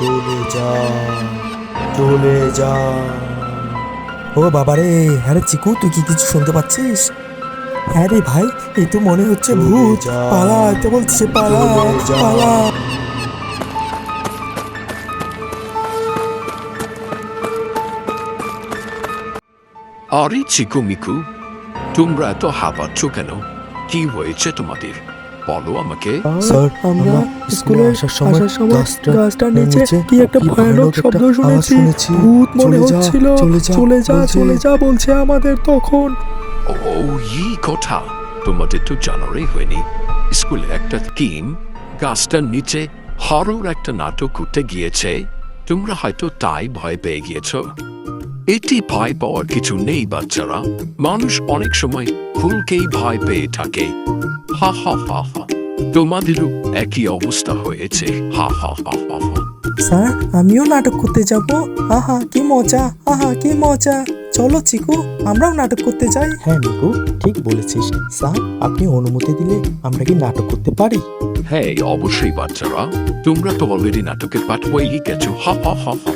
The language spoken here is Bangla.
চলে যা, চলে যা। ও বাবারে, হ্যাঁ রে চিকু, তুই কি কিছু শুনতে পাচ্ছিস? হ্যাঁ রে ভাই, এই তো মনে হচ্ছে চলে ভূত। যা, পালা, তো বলছে পালা, চলে যা। পালা। আরে চিকু মিকু, তোমরা এত হাঁপাচ্ছ কেন? কি হয়েছে তোমাদের? বলো আমাকে। স্যার, আমরা স্কুলে আসার সময় গাছটার নিচে কি একটা ভয়ানক শব্দ শুনেছি। ভূত মনে হচ্ছিল। চলে যা, চলে যা বলছে আমাদের তখন। ও এই কথা তোমাদের তো জানারই হয়নি। স্কুলে একটা টিম গাছটার নিচে হরর একটা নাটক করতে গিয়েছে। তোমরা হয়তো তাই ভয় পেয়ে গিয়েছো। এটি ভয় পাওয়ার কিছু নেই বাচ্চারা। মানুষ অনেক সময় ভুলকেই ভয় পেয়ে থাকে। হা হা হা হা। তোমাদেরও একই অবস্থা হয়েছে। হা হা হা হা হা। স্যার, আমিও নাটক করতে যাব। আহা কি মজা, আহা কি মজা। চলো চিকু, আমরাও নাটক করতে যাই। হ্যাঁ মিকু, ঠিক বলেছিস। স্যার, আপনি অনুমতি দিলে আমরা কি নাটক করতে পারি? হ্যাঁ অবশ্যই বাচ্চারা, তোমরা তো অলরেডি নাটকের পাঠ হয়েই গেছো। হা হা হা হা।